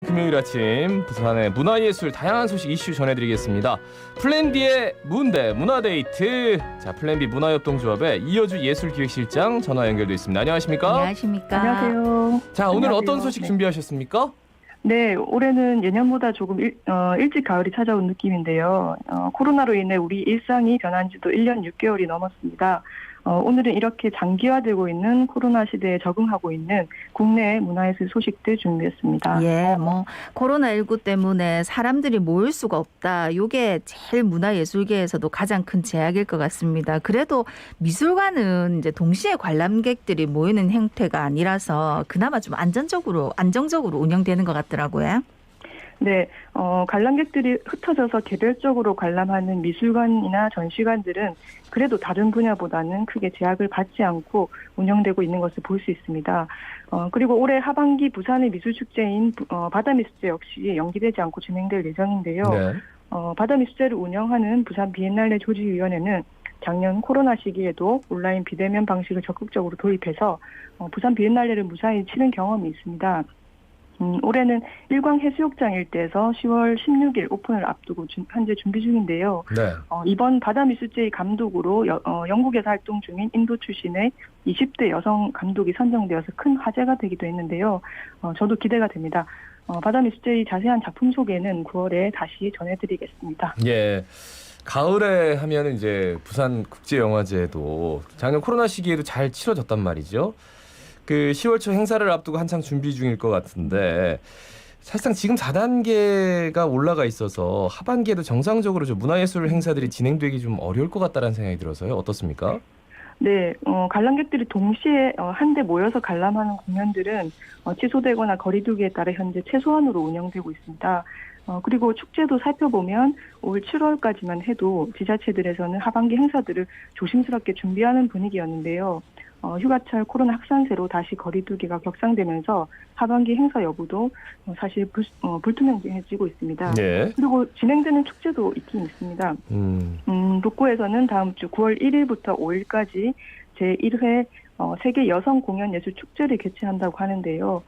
금요일 아침 부산의 문화예술 다양한 소식 이슈 전해드리겠습니다. 플랜B의 문대 문화데이트. 자, 플랜B 문화협동조합의 이여주 예술기획실장 전화 연결돼 있습니다. 안녕하십니까? 안녕하십니까? 안녕하세요. 자, 오늘 안녕하세요. 어떤 소식 네. 준비하셨습니까? 네, 올해는 예년보다 조금 일찍 가을이 찾아온 느낌인데요. 코로나로 인해 우리 일상이 변한 지도 1년 6개월이 넘었습니다. 오늘은 이렇게 장기화되고 있는 코로나 시대에 적응하고 있는 국내 문화예술 소식들 준비했습니다. 예, 코로나19 때문에 사람들이 모일 수가 없다. 이게 제일 문화예술계에서도 가장 큰 제약일 것 같습니다. 그래도 미술관은 이제 동시에 관람객들이 모이는 형태가 아니라서 그나마 좀 안정적으로 운영되는 것 같더라고요. 네, 관람객들이 흩어져서 개별적으로 관람하는 미술관이나 전시관들은 그래도 다른 분야보다는 크게 제약을 받지 않고 운영되고 있는 것을 볼 수 있습니다. 그리고 올해 하반기 부산의 미술축제인 바다미술제 역시 연기되지 않고 진행될 예정인데요. 네. 바다미술제를 운영하는 부산 비엔날레 조직위원회는 작년 코로나 시기에도 온라인 비대면 방식을 적극적으로 도입해서 부산 비엔날레를 무사히 치른 경험이 있습니다. 올해는 일광해수욕장 일대에서 10월 16일 오픈을 앞두고 현재 준비 중인데요. 네. 이번 바다미술제의 감독으로 영국에서 활동 중인 인도 출신의 20대 여성 감독이 선정되어서 큰 화제가 되기도 했는데요. 저도 기대가 됩니다. 바다미술제의 자세한 작품 소개는 9월에 다시 전해드리겠습니다. 예. 가을에 하면 이제 부산 국제영화제도 작년 코로나 시기에도 잘 치러졌단 말이죠. 그 10월 초 행사를 앞두고 한창 준비 중일 것 같은데 사실상 지금 4단계가 올라가 있어서 하반기에도 정상적으로 좀 문화예술 행사들이 진행되기 좀 어려울 것 같다는 생각이 들어서요. 어떻습니까? 네, 관람객들이 동시에 한데 모여서 관람하는 공연들은 취소되거나 거리두기에 따라 현재 최소한으로 운영되고 있습니다. 그리고 축제도 살펴보면 올 7월까지만 해도 지자체들에서는 하반기 행사들을 조심스럽게 준비하는 분위기였는데요. 휴가철 코로나 확산세로 다시 거리두기가 격상되면서 하반기 행사 여부도 사실 불투명해지고 있습니다. 네. 그리고 진행되는 축제도 있긴 있습니다. 북구에서는 다음 주 9월 1일부터 5일까지 제1회 세계 여성 공연 예술 축제를 개최한다고 하는데요.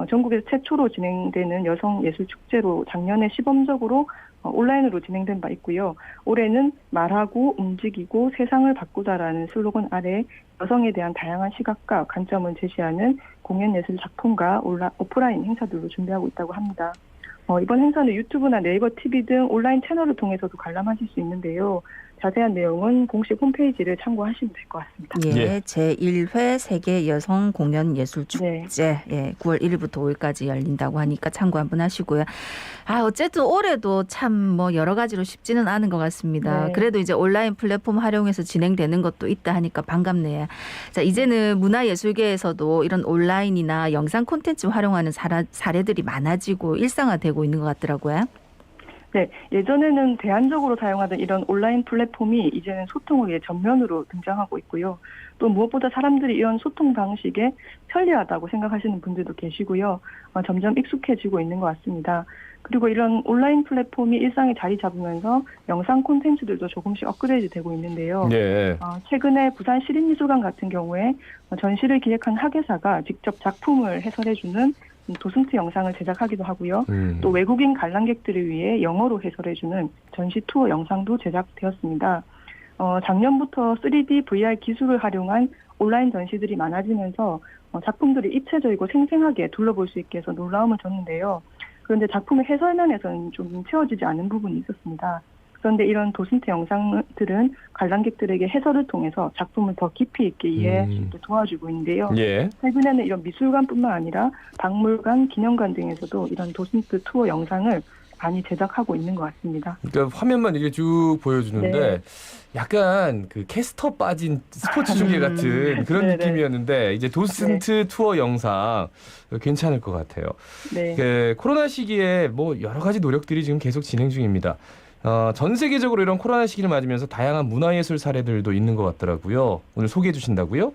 전국에서 최초로 진행되는 여성 예술 축제로 작년에 시범적으로 온라인으로 진행된 바 있고요. 올해는 말하고 움직이고 세상을 바꾸다라는 슬로건 아래 여성에 대한 다양한 시각과 관점을 제시하는 공연 예술 작품과 오프라인 행사들로 준비하고 있다고 합니다. 이번 행사는 유튜브나 네이버 TV 등 온라인 채널을 통해서도 관람하실 수 있는데요. 자세한 내용은 공식 홈페이지를 참고하시면 될 것 같습니다. 예, 제1회 세계 여성 공연 예술 축제 예, 9월 1일부터 5일까지 열린다고 하니까 참고 한번 하시고요. 어쨌든 올해도 참 여러 가지로 쉽지는 않은 것 같습니다. 네. 그래도 이제 온라인 플랫폼 활용해서 진행되는 것도 있다 하니까 반갑네요. 자, 이제는 문화예술계에서도 이런 온라인이나 영상 콘텐츠 활용하는 사례들이 많아지고 일상화되고 있는 것 같더라고요. 네, 예전에는 대안적으로 사용하던 이런 온라인 플랫폼이 이제는 소통을 위해 전면으로 등장하고 있고요. 또 무엇보다 사람들이 이런 소통 방식에 편리하다고 생각하시는 분들도 계시고요. 점점 익숙해지고 있는 것 같습니다. 그리고 이런 온라인 플랫폼이 일상에 자리 잡으면서 영상 콘텐츠들도 조금씩 업그레이드 되고 있는데요. 네. 최근에 부산 시립미술관 같은 경우에 전시를 기획한 학예사가 직접 작품을 해설해주는 도슨트 영상을 제작하기도 하고요. 또 외국인 관람객들을 위해 영어로 해설해주는 전시 투어 영상도 제작되었습니다. 작년부터 3D VR 기술을 활용한 온라인 전시들이 많아지면서 작품들이 입체적이고 생생하게 둘러볼 수 있게 해서 놀라움을 줬는데요. 그런데 작품의 해설면에서는 좀 채워지지 않은 부분이 있었습니다. 그런데 이런 도슨트 영상들은 관람객들에게 해설을 통해서 작품을 더 깊이 있게 이해할 수 있게 도와주고 있는데요. 예. 최근에는 이런 미술관뿐만 아니라 박물관, 기념관 등에서도 이런 도슨트 투어 영상을 많이 제작하고 있는 것 같습니다. 그러니까 화면만 이렇게 쭉 보여주는데 네. 약간 그 캐스터 빠진 스포츠 중계 같은 그런 네네. 느낌이었는데 이제 도슨트 투어 영상 괜찮을 것 같아요. 네. 그 코로나 시기에 여러 가지 노력들이 지금 계속 진행 중입니다. 전 세계적으로 이런 코로나 시기를 맞으면서 다양한 문화예술 사례들도 있는 것 같더라고요. 오늘 소개해 주신다고요?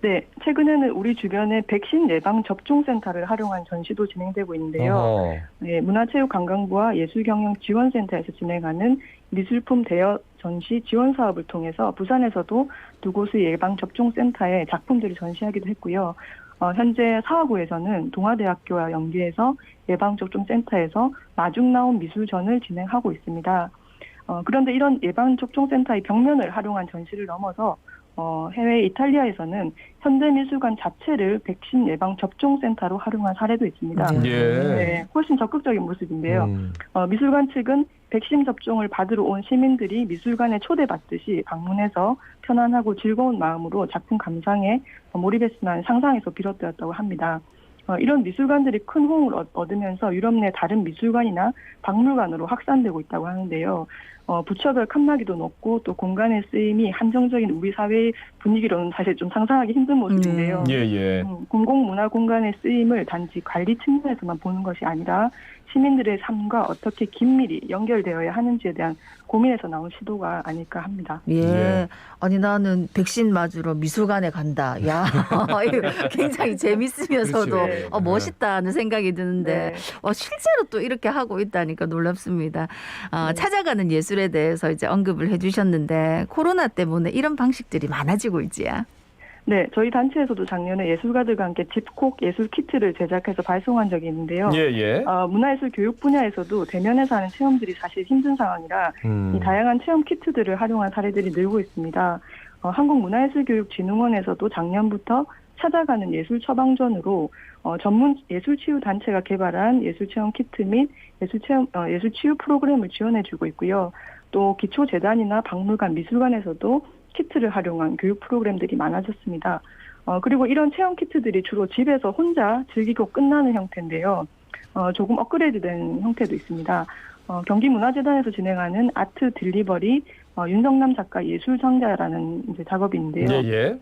네, 최근에는 우리 주변에 백신 예방 접종센터를 활용한 전시도 진행되고 있는데요. 네, 문화체육관광부와 예술경영지원센터에서 진행하는 미술품 대여 전시 지원 사업을 통해서 부산에서도 두 곳의 예방 접종센터에 작품들을 전시하기도 했고요. 현재 사하구에서는 동아대학교와 연계해서 예방접종센터에서 마중 나온 미술전을 진행하고 있습니다. 그런데 이런 예방접종센터의 벽면을 활용한 전시를 넘어서 해외 이탈리아에서는 현대미술관 자체를 백신 예방접종센터로 활용한 사례도 있습니다. 예. 네, 훨씬 적극적인 모습인데요. 미술관 측은 백신 접종을 받으러 온 시민들이 미술관에 초대받듯이 방문해서 편안하고 즐거운 마음으로 작품 감상에 몰입했으면 상상에서 비롯되었다고 합니다. 이런 미술관들이 큰 호응을 얻으면서 유럽 내 다른 미술관이나 박물관으로 확산되고 있다고 하는데요. 부처별 칸막이도 높고 또 공간의 쓰임이 한정적인 우리 사회의 분위기로는 사실 좀 상상하기 힘든 모습인데요. 예. 공공문화 공간의 쓰임을 단지 관리 측면에서만 보는 것이 아니라 시민들의 삶과 어떻게 긴밀히 연결되어야 하는지에 대한 고민에서 나온 시도가 아닐까 합니다. 예. 아니 나는 백신 맞으러 미술관에 간다. 야, 이거 굉장히 재밌으면서도 그렇지. 멋있다는 생각이 드는데 실제로 또 이렇게 하고 있다니까 놀랍습니다. 찾아가는 예술에 대해서 이제 언급을 해주셨는데 코로나 때문에 이런 방식들이 많아지고 있지요. 네, 저희 단체에서도 작년에 예술가들과 함께 집콕 예술 키트를 제작해서 발송한 적이 있는데요. 예. 문화예술 교육 분야에서도 대면에서 하는 체험들이 사실 힘든 상황이라 이 다양한 체험 키트들을 활용한 사례들이 늘고 있습니다. 한국문화예술교육진흥원에서도 작년부터 찾아가는 예술 처방전으로 전문 예술치유 단체가 개발한 예술체험 키트 및 예술치유 프로그램을 지원해주고 있고요. 또 기초재단이나 박물관, 미술관에서도 키트를 활용한 교육 프로그램들이 많아졌습니다. 그리고 이런 체험 키트들이 주로 집에서 혼자 즐기고 끝나는 형태인데요. 조금 업그레이드된 형태도 있습니다. 경기문화재단에서 진행하는 아트 딜리버리 윤성남 작가 예술상자라는 이제 작업인데요. 예.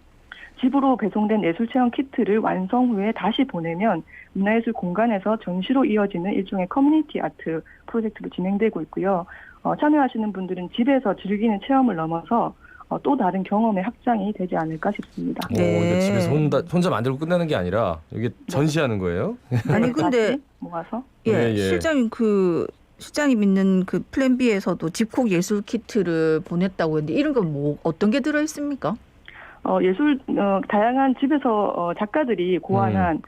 집으로 배송된 예술체험 키트를 완성 후에 다시 보내면 문화예술 공간에서 전시로 이어지는 일종의 커뮤니티 아트 프로젝트로 진행되고 있고요. 참여하시는 분들은 집에서 즐기는 체험을 넘어서 또 다른 경험의 확장이 되지 않을까 싶습니다. 그러니까 집에서 혼자 만들고 끝나는 게 아니라 이게 전시하는 거예요? 아니 근데 모아서 실장님 있는 그 플랜 B에서도 집콕 예술 키트를 보냈다고 했는데 이런 건 뭐 어떤 게 들어 있습니까? 다양한 집에서 작가들이 고안한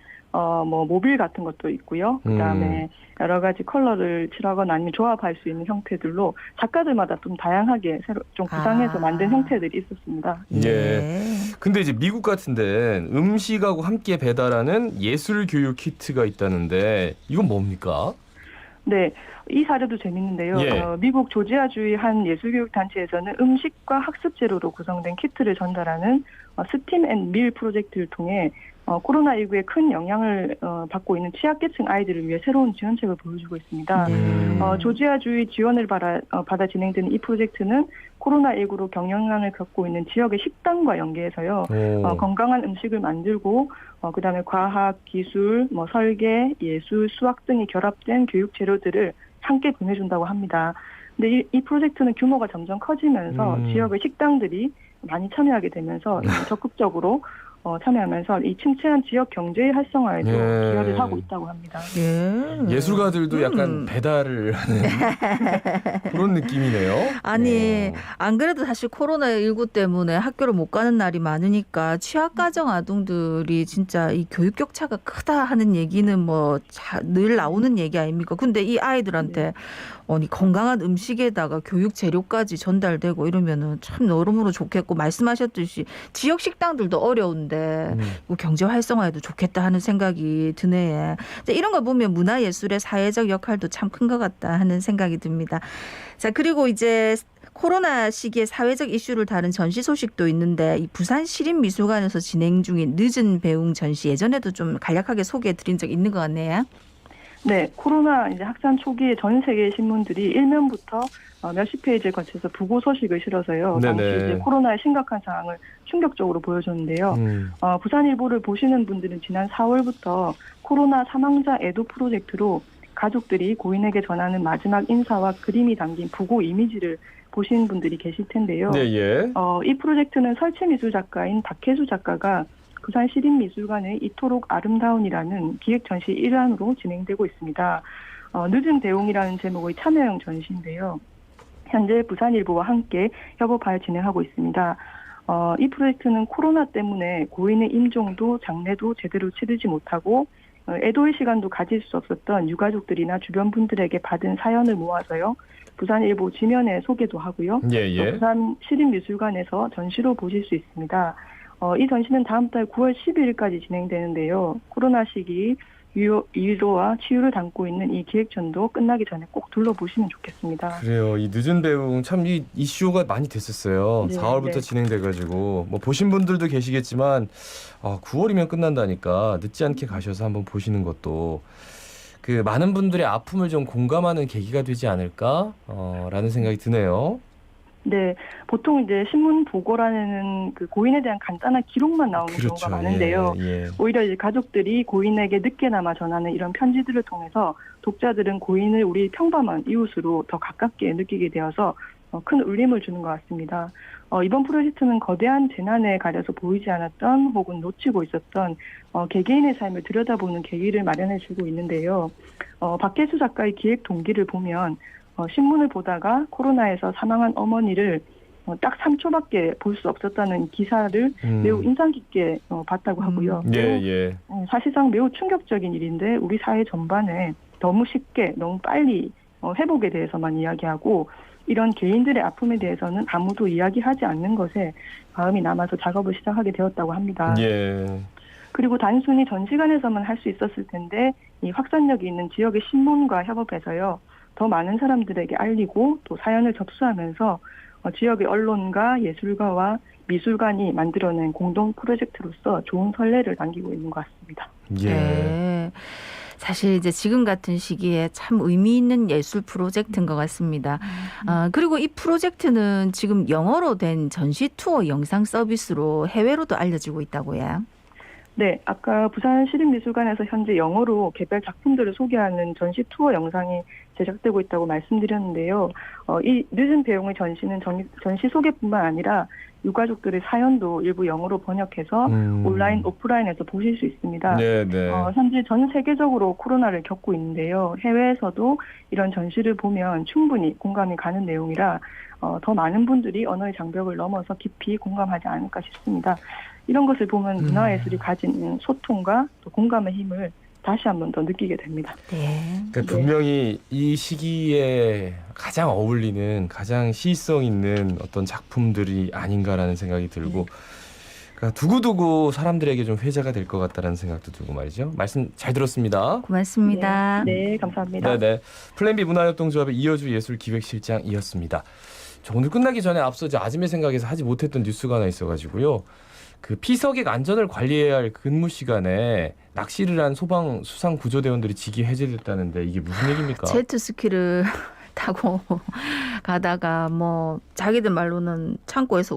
모빌 같은 것도 있고요. 그다음에 여러 가지 컬러를 칠하거나 아니면 조합할 수 있는 형태들로 작가들마다 좀 다양하게 새로 좀 구상해서 만든 형태들이 있었습니다. 예. 근데 이제 미국 같은 데는 음식하고 함께 배달하는 예술 교육 키트가 있다는데 이건 뭡니까? 네, 이 사례도 재밌는데요. 미국 조지아주의 한 예술교육 단체에서는 음식과 학습 재료로 구성된 키트를 전달하는 스팀 앤 밀 프로젝트를 통해 코로나19에 큰 영향을 받고 있는 취약계층 아이들을 위해 새로운 지원책을 보여주고 있습니다. 조지아주의 지원을 받아 진행되는 이 프로젝트는 코로나19로 경영난을 겪고 있는 지역의 식당과 연계해서요. 건강한 음식을 만들고 그다음에 과학, 기술, 설계, 예술, 수학 등이 결합된 교육 재료들을 함께 보내준다고 합니다. 근데 이 프로젝트는 규모가 점점 커지면서 지역의 식당들이 많이 참여하게 되면서 적극적으로 참여하면서 이 침체한 지역 경제의 활성화에도 기여를 하고 있다고 합니다. 예술가들도 약간 배달을 하는 그런 느낌이네요. 아니 안 그래도 사실 코로나19 때문에 학교를 못 가는 날이 많으니까 취약가정 아동들이 진짜 이 교육 격차가 크다 하는 얘기는 뭐 늘 나오는 얘기 아닙니까? 근데 이 아이들한테 건강한 음식에다가 교육 재료까지 전달되고 이러면은 참 여러모로 좋겠고 말씀하셨듯이 지역 식당들도 어려운데 경제 활성화에도 좋겠다 하는 생각이 드네. 이런 거 보면 문화예술의 사회적 역할도 참 큰 것 같다 하는 생각이 듭니다. 자, 그리고 이제 코로나 시기에 사회적 이슈를 다룬 전시 소식도 있는데 이 부산 시립미술관에서 진행 중인 늦은 배웅 전시 예전에도 좀 간략하게 소개해 드린 적 있는 것 같네요. 네, 코로나 이제 확산 초기에 전 세계 신문들이 일면부터 몇십 페이지에 걸쳐서 부고 소식을 실어서요. 당시 이제 코로나의 심각한 상황을 충격적으로 보여줬는데요. 부산일보를 보시는 분들은 지난 4월부터 코로나 사망자 애도 프로젝트로 가족들이 고인에게 전하는 마지막 인사와 그림이 담긴 부고 이미지를 보신 분들이 계실 텐데요. 이 프로젝트는 설치미술 작가인 박혜수 작가가 부산시립미술관의 이토록 아름다운이라는 기획전시 일환으로 진행되고 있습니다. 늦은 대웅이라는 제목의 참여형 전시인데요. 현재 부산일보와 함께 협업하여 진행하고 있습니다. 이 프로젝트는 코로나 때문에 고인의 임종도 장례도 제대로 치르지 못하고 애도의 시간도 가질 수 없었던 유가족들이나 주변 분들에게 받은 사연을 모아서요. 부산일보 지면에 소개도 하고요. 또 부산 시립미술관에서 전시로 보실 수 있습니다. 이 전시는 다음 달 9월 12일까지 진행되는데요. 코로나 시기 위로와 치유를 담고 있는 이 기획전도 끝나기 전에 꼭 둘러보시면 좋겠습니다. 그래요. 이 늦은 배웅 참 이 이슈가 많이 됐었어요. 네, 4월부터 네. 진행돼가지고 뭐 보신 분들도 계시겠지만 9월이면 끝난다니까 늦지 않게 가셔서 한번 보시는 것도 그 많은 분들의 아픔을 좀 공감하는 계기가 되지 않을까 라는 생각이 드네요. 네, 보통 이제 신문 보고란에는 그 고인에 대한 간단한 기록만 나오는 경우가 많은데요. 오히려 이제 가족들이 고인에게 늦게나마 전하는 이런 편지들을 통해서 독자들은 고인을 우리 평범한 이웃으로 더 가깝게 느끼게 되어서 큰 울림을 주는 것 같습니다. 이번 프로젝트는 거대한 재난에 가려서 보이지 않았던 혹은 놓치고 있었던 개개인의 삶을 들여다보는 계기를 마련해 주고 있는데요. 박혜수 작가의 기획 동기를 보면 신문을 보다가 코로나에서 사망한 어머니를 딱 3초밖에 볼 수 없었다는 기사를 매우 인상 깊게 봤다고 하고요. 사실상 매우 충격적인 일인데 우리 사회 전반에 너무 쉽게 너무 빨리 회복에 대해서만 이야기하고 이런 개인들의 아픔에 대해서는 아무도 이야기하지 않는 것에 마음이 남아서 작업을 시작하게 되었다고 합니다. 그리고 단순히 전시관에서만 할 수 있었을 텐데 이 확산력이 있는 지역의 신문과 협업해서요. 더 많은 사람들에게 알리고 또 사연을 접수하면서 지역의 언론과 예술가와 미술관이 만들어낸 공동 프로젝트로서 좋은 선례를 남기고 있는 것 같습니다. 네. 사실 이제 지금 같은 시기에 참 의미 있는 예술 프로젝트인 것 같습니다. 그리고 이 프로젝트는 지금 영어로 된 전시 투어 영상 서비스로 해외로도 알려지고 있다고요. 네, 아까 부산시립미술관에서 현재 영어로 개별 작품들을 소개하는 전시 투어 영상이 제작되고 있다고 말씀드렸는데요. 이 늦은 배웅의 전시는 전시 소개뿐만 아니라 유가족들의 사연도 일부 영어로 번역해서 온라인, 오프라인에서 보실 수 있습니다. 현재 전 세계적으로 코로나를 겪고 있는데요. 해외에서도 이런 전시를 보면 충분히 공감이 가는 내용이라 더 많은 분들이 언어의 장벽을 넘어서 깊이 공감하지 않을까 싶습니다. 이런 것을 보면 문화예술이 가진 소통과 또 공감의 힘을 다시 한 번 더 느끼게 됩니다. 그러니까 분명히 이 시기에 가장 어울리는 가장 시의성 있는 어떤 작품들이 아닌가라는 생각이 들고 그러니까 두고두고 사람들에게 좀 회자가 될 것 같다는 생각도 들고 말이죠. 말씀 잘 들었습니다. 고맙습니다. 네, 감사합니다. 플랜B 문화협동조합의 이어주 예술기획실장이었습니다. 오늘 끝나기 전에 앞서 이제 아침의 생각에서 하지 못했던 뉴스가 하나 있어가지고요. 그 피서객 안전을 관리해야 할 근무 시간에 낚시를 한 소방 수상 구조대원들이 직위 해제됐다는데 이게 무슨 얘기입니까? 제트스키를 타고 가다가 뭐 자기들 말로는 창고에서